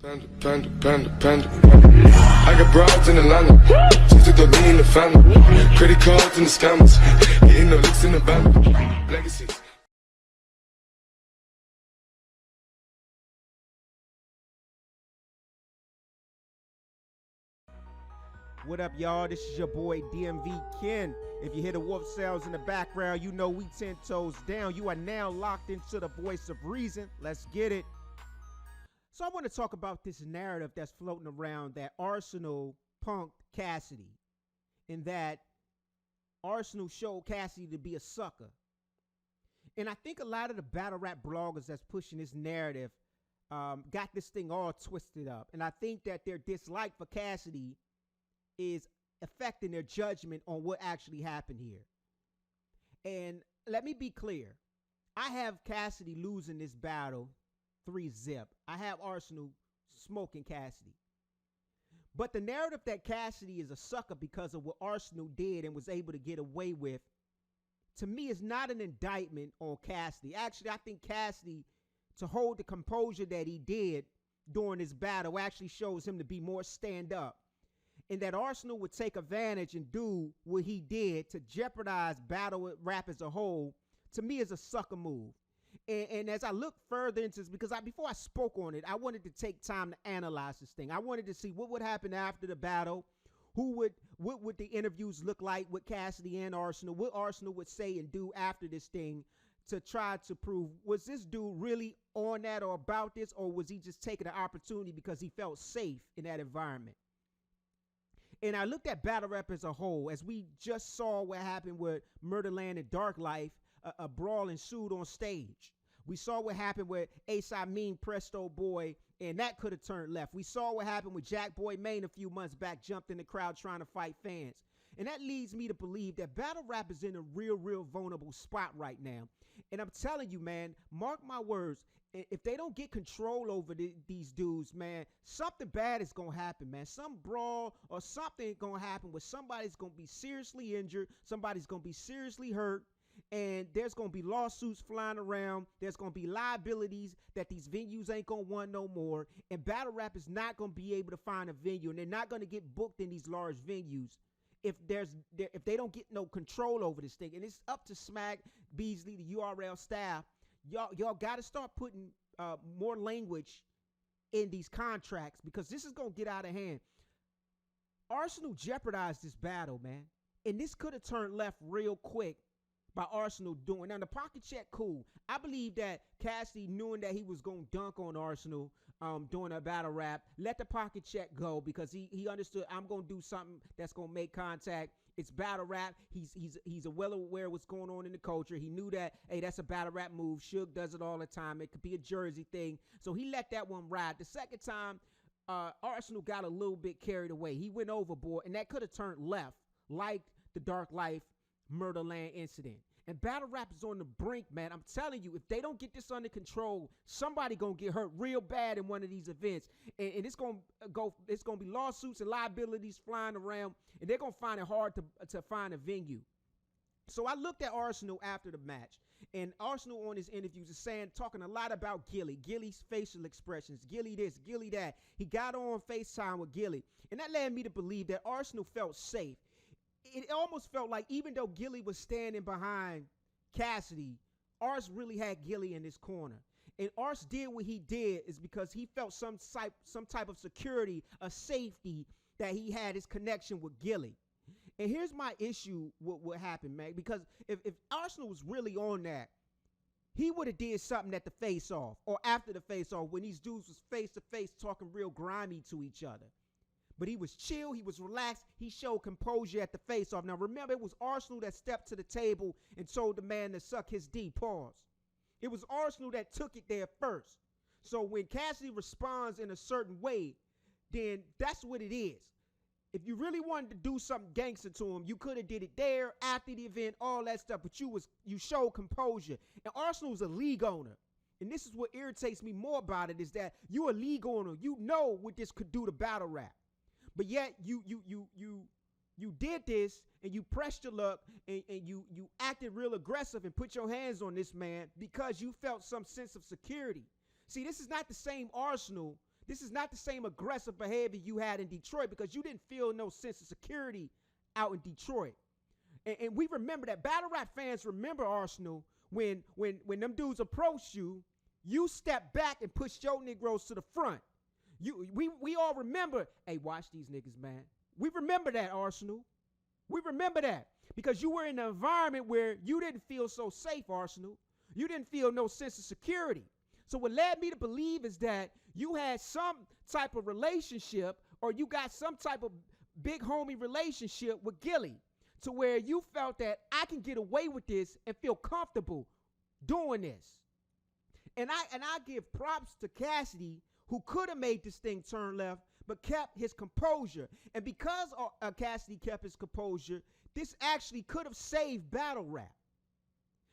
Panda, panda, panda, panda. I got broads in Atlanta. Just took the lean in the family. Credit cards and the scammers. Getting no licks in the band. Legacies. What up, y'all? This is your boy DMV Ken. If you hear the wolf sounds in the background, you know we 10 toes down. You are now locked into the voice of reason. Let's get it. So I want to talk about this narrative that's floating around that Arsenal punked Cassidy, and that Arsenal showed Cassidy to be a sucker. And I think a lot of the battle rap bloggers that's pushing this narrative got this thing all twisted up. And I think that their dislike for Cassidy is affecting their judgment on what actually happened here. And let me be clear. I have Cassidy losing this battle 3-0. I have Arsenal smoking Cassidy. But the narrative that Cassidy is a sucker because of what Arsenal did and was able to get away with, to me, is not an indictment on Cassidy. Actually, I think Cassidy, to hold the composure that he did during this battle, actually shows him to be more stand-up. And that Arsenal would take advantage and do what he did to jeopardize battle rap as a whole, to me, is a sucker move. And as I look further into this, because before I spoke on it, I wanted to take time to analyze this thing. I wanted to see what would happen after the battle, what would the interviews look like with Cassidy and Arsenal, what Arsenal would say and do after this thing to try to prove, was this dude really on that or about this, or was he just taking the opportunity because he felt safe in that environment? And I looked at battle rap as a whole, as we just saw what happened with Murderland and Dark Life. A brawl ensued on stage. We saw what happened with Ace I Mean Presto Boy, and that could have turned left. We saw what happened with Jack Boy Maine a few months back, jumped in the crowd trying to fight fans. And that leads me to believe that battle rap is in a real vulnerable spot right now. And I'm telling you, man, mark my words, if they don't get control over these dudes, man, something bad is going to happen, man. Some brawl or something going to happen where somebody's going to be seriously injured, somebody's going to be seriously hurt, and there's going to be lawsuits flying around. There's going to be liabilities that these venues ain't going to want no more. And battle rap is not going to be able to find a venue, and they're not going to get booked in these large venues if they don't get no control over this thing. And it's up to Smack, Beasley, the URL staff. Y'all got to start putting more language in these contracts, because this is going to get out of hand. Arsenal jeopardized this battle, man. And this could have turned left real quick by Arsenal doing. Now, the pocket check, cool. I believe that Cassidy, knowing that he was going to dunk on Arsenal during a battle rap, let the pocket check go, because he understood, I'm going to do something that's going to make contact. It's battle rap. He's well aware of what's going on in the culture. He knew that, hey, that's a battle rap move. Suge does it all the time. It could be a Jersey thing. So he let that one ride. The second time, Arsenal got a little bit carried away. He went overboard, and that could have turned left, like the Dark Life Murderland incident. And battle rap is on the brink, man. I'm telling you, if they don't get this under control, somebody gonna get hurt real bad in one of these events, and it's gonna be lawsuits and liabilities flying around, and they're gonna find it hard to find a venue. So I looked at Arsenal after the match, and Arsenal on his interviews is talking a lot about Gilly's facial expressions, Gilly this, Gilly that. He got on FaceTime with Gilly, and that led me to believe that Arsenal felt safe. It almost felt like, even though Gilly was standing behind Cassidy, Ars really had Gilly in his corner. And Ars did what he did is because he felt some type of security, a safety, that he had his connection with Gilly. And here's my issue with what happened, man. Because if Arsenal was really on that, he would have did something at the face-off or after the face-off when these dudes was face-to-face talking real grimy to each other. But he was chill, he was relaxed, he showed composure at the face-off. Now remember, it was Arsenal that stepped to the table and told the man to suck his D, pause. It was Arsenal that took it there first. So when Cassidy responds in a certain way, then that's what it is. If you really wanted to do something gangster to him, you could have did it there, after the event, all that stuff, but you showed composure. And Arsenal's a league owner. And this is what irritates me more about it, is that you're a league owner. You know what this could do to battle rap. But yet you did this, and you pressed your luck, and you acted real aggressive and put your hands on this man because you felt some sense of security. See, this is not the same Arsenal This is not the same aggressive behavior you had in Detroit because you didn't feel no sense of security out in Detroit. And we remember that. Battle rap fans remember, Arsenal, when them dudes approached you, you stepped back and pushed your Negroes to the front. We all remember, hey, watch these niggas, man. We remember that, Arsenal. We remember that because you were in an environment where you didn't feel so safe, Arsenal. You didn't feel no sense of security. So what led me to believe is that you had some type of relationship or you got some type of big homie relationship with Gilly to where you felt that I can get away with this and feel comfortable doing this. And I give props to Cassidy, who could have made this thing turn left, but kept his composure. And because Cassidy kept his composure, this actually could have saved battle rap.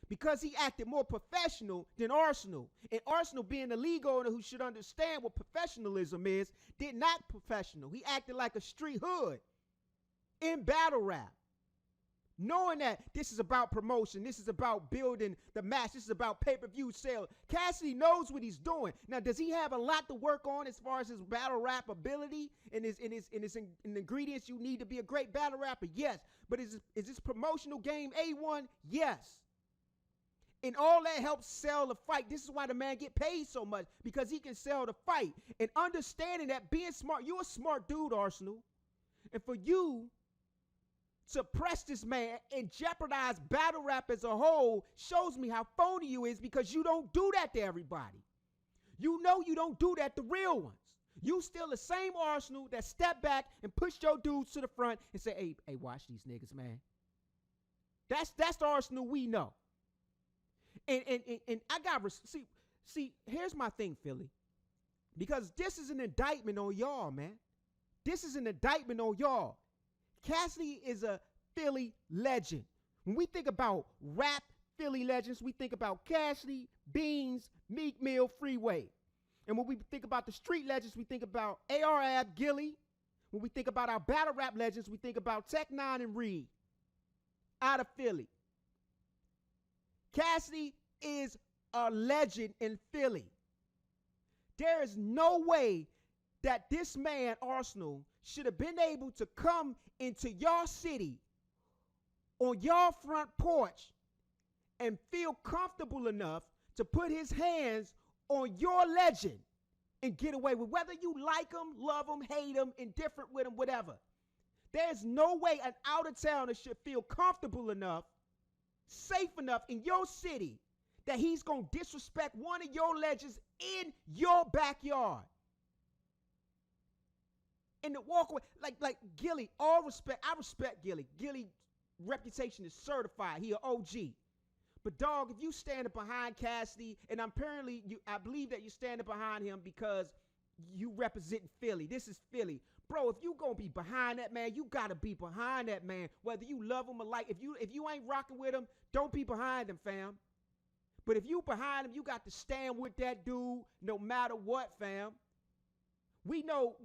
Because he acted more professional than Arsenal. And Arsenal, being a league owner who should understand what professionalism is, did not professional. He acted like a street hood in battle rap. Knowing that this is about promotion, this is about building the match, this is about pay-per-view sales. Cassidy knows what he's doing. Now, does he have a lot to work on as far as his battle rap ability and his ingredients you need to be a great battle rapper? Yes. But is this promotional game A1? Yes. And all that helps sell the fight. This is why the man get paid so much, because he can sell the fight. And understanding that, being smart, you're a smart dude, Arsenal. And for you to press this man and jeopardize battle rap as a whole shows me how phony you is, because you don't do that to everybody. You know you don't do that to real ones. You still the same Arsenal that stepped back and pushed your dudes to the front and say, hey, watch these niggas, man. That's the Arsenal we know. And I got see, here's my thing, Philly. Because this is an indictment on y'all, man. This is an indictment on y'all. Cassidy is a Philly legend. When we think about rap Philly legends, we think about Cassidy, Beans, Meek Mill, Freeway. And when we think about the street legends, we think about A.R. Ab, Gilly. When we think about our battle rap legends, we think about Tech Nine and Reed out of Philly. Cassidy is a legend in Philly. There is no way that this man, Arsenal, should have been able to come into your city on your front porch and feel comfortable enough to put his hands on your legend and get away with, whether you like him, love him, hate him, indifferent with him, whatever. There's no way an out-of-towner should feel comfortable enough, safe enough in your city that he's going to disrespect one of your legends in your backyard. And to walk away, like Gilly, all respect, I respect Gilly. Gilly's reputation is certified. He an OG. But dog, if you standing behind Cassidy, and apparently I believe that you're standing behind him because you represent Philly. This is Philly. Bro, if you gonna be behind that man, you gotta be behind that man. Whether you love him or like, if you ain't rocking with him, don't be behind him, fam. But if you behind him, you got to stand with that dude no matter what, fam. We know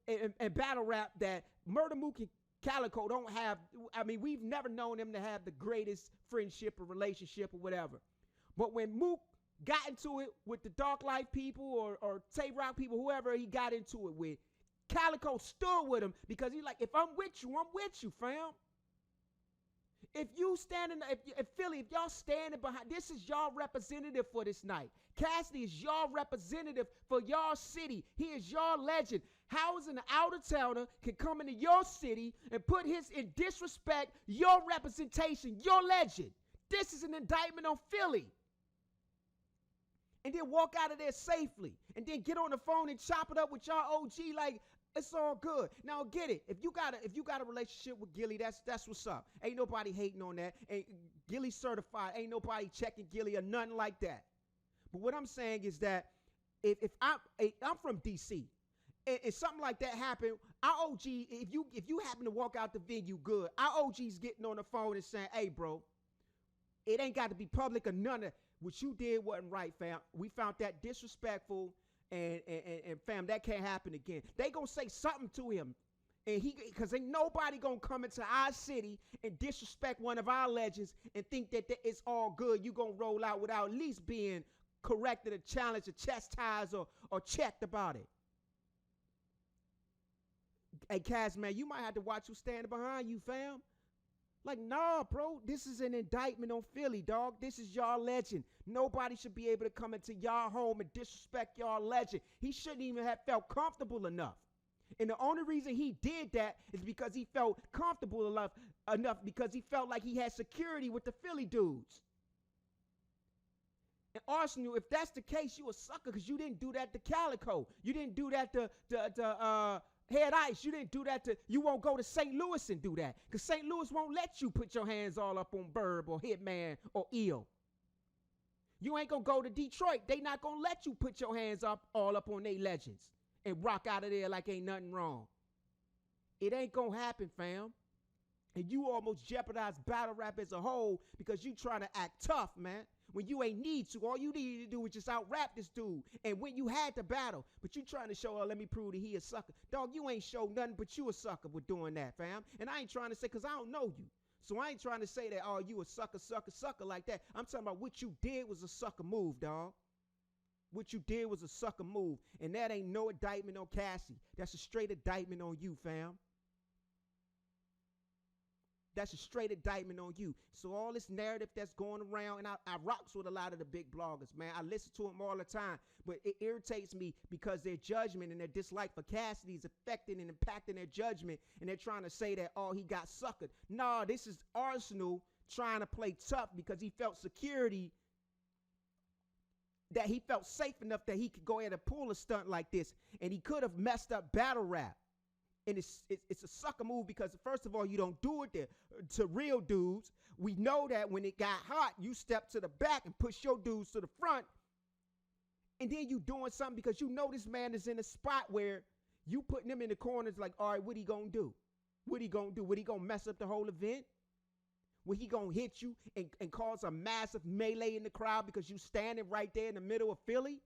in battle rap that Murder Mook and Calico don't have, we've never known them to have the greatest friendship or relationship or whatever. But when Mook got into it with the Dark Life people or Tay Rock people, whoever he got into it with, Calico stood with him because he's like, if I'm with you, fam. If you standing, if Philly, if y'all standing behind, this is y'all representative for this night. Cassidy is y'all representative for y'all city. He is y'all legend. How is an out-of-towner can come into your city and put his in disrespect your representation, your legend? This is an indictment on Philly. And then walk out of there safely. And then get on the phone and chop it up with y'all OG like, it's all good. Now get it. If you got a relationship with Gilly, that's what's up. Ain't nobody hating on that. Ain't Gilly certified. Ain't nobody checking Gilly or nothing like that. But what I'm saying is that if I'm from DC, and something like that happened, our OG, if you happen to walk out the venue good, our OG's getting on the phone and saying, hey, bro, it ain't got to be public or none of what you did wasn't right, fam. We found that disrespectful. And fam, that can't happen again. They gonna say something to him, and because ain't nobody gonna come into our city and disrespect one of our legends and think that it's all good. You gonna roll out without at least being corrected or challenged or chastised or checked about it. Hey, Cass, man, you might have to watch who's standing behind you, fam. Like, nah, bro, this is an indictment on Philly, dog. This is y'all legend. Nobody should be able to come into y'all home and disrespect y'all legend. He shouldn't even have felt comfortable enough. And the only reason he did that is because he felt comfortable enough because he felt like he had security with the Philly dudes. And Arsenal, if that's the case, you a sucker because you didn't do that to Calico. You didn't do that to Head Ice. You didn't do that you won't go to St. Louis and do that because St. Louis won't let you put your hands all up on Burb or Hitman or Eel. You ain't gonna go to Detroit. They not gonna let you put your hands all up on they legends and rock out of there like ain't nothing wrong. It ain't gonna happen, fam. And you almost jeopardize battle rap as a whole because you trying to act tough, man. When you ain't need to, all you need to do is just out rap this dude. And when you had to battle, but you trying to show, let me prove that he a sucker. Dog, you ain't show nothing but you a sucker with doing that, fam. And I ain't trying to say, because I don't know you. So I ain't trying to say that, oh, you a sucker like that. I'm talking about what you did was a sucker move, dog. What you did was a sucker move. And that ain't no indictment on Cassie. That's a straight indictment on you, fam. That's a straight indictment on you. So all this narrative that's going around, and I rocks with a lot of the big bloggers, man. I listen to them all the time, but it irritates me because their judgment and their dislike for Cassidy is affecting and impacting their judgment, and they're trying to say that, oh, he got suckered. Nah, this is Arsenal trying to play tough because he felt security, that he felt safe enough that he could go ahead and pull a stunt like this, and he could have messed up battle rap. And it's a sucker move because, first of all, you don't do it to real dudes. We know that when it got hot, you step to the back and push your dudes to the front. And then you doing something because you know this man is in a spot where you putting him in the corners like, all right, what he gonna do? What he gonna do? What he gonna mess up the whole event? What he gonna hit you and cause a massive melee in the crowd because you standing right there in the middle of Philly?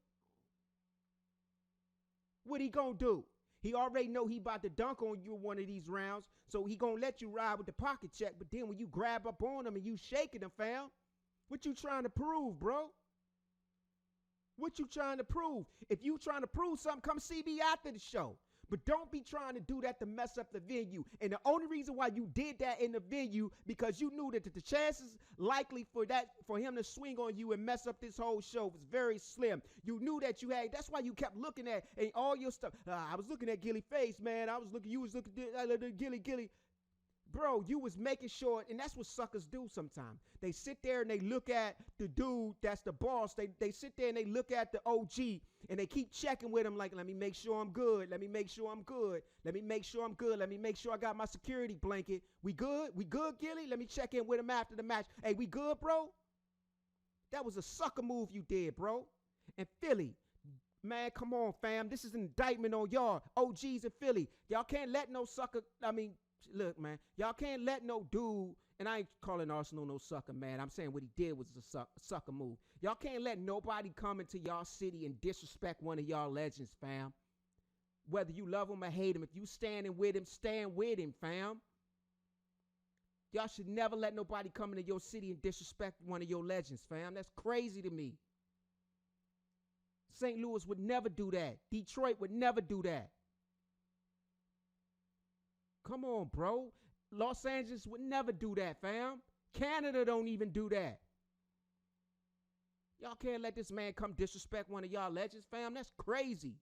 What he gonna do? He already know he about to dunk on you one of these rounds, so he gonna let you ride with the pocket check. But then when you grab up on him and you shaking him, fam, what you trying to prove, bro? What you trying to prove? If you trying to prove something, come see me after the show. But don't be trying to do that to mess up the venue. And the only reason why you did that in the venue, because you knew that the chances likely for him to swing on you and mess up this whole show was very slim. You knew that you had, that's why you kept looking at all your stuff. I was looking at Gilly face, man. You was looking at Gilly. Bro, you was making sure, and that's what suckers do sometimes. They sit there and they look at the dude that's the boss. They sit there and they look at the OG and they keep checking with him like, let me make sure I'm good. Let me make sure I'm good. Let me make sure I'm good. Let me make sure I got my security blanket. We good? We good, Gilly? Let me check in with him after the match. Hey, we good, bro? That was a sucker move you did, bro. And Philly, man, come on, fam. This is an indictment on y'all. OGs in Philly. Y'all can't let no sucker, look, man, y'all can't let no dude, and I ain't calling Arsenal no sucker, man. I'm saying what he did was a sucker move. Y'all can't let nobody come into y'all city and disrespect one of y'all legends, fam. Whether you love him or hate him, if you standing with him, stand with him, fam. Y'all should never let nobody come into your city and disrespect one of your legends, fam. That's crazy to me. St. Louis would never do that. Detroit would never do that. Come on, bro. Los Angeles would never do that, fam. Canada don't even do that. Y'all can't let this man come disrespect one of y'all legends, fam. That's crazy.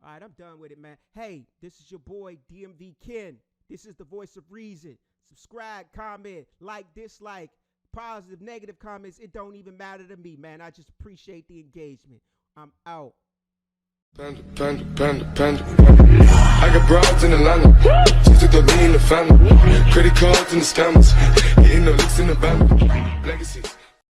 All right, I'm done with it, man. Hey, this is your boy, DMV Ken. This is the voice of reason. Subscribe, comment, like, dislike, positive, negative comments. It don't even matter to me, man. I just appreciate the engagement. I'm out. Panda. I got broads in Atlanta. Just took the lean in the family. Credit cards and the scammers. Hitting the licks in the band. Legacies.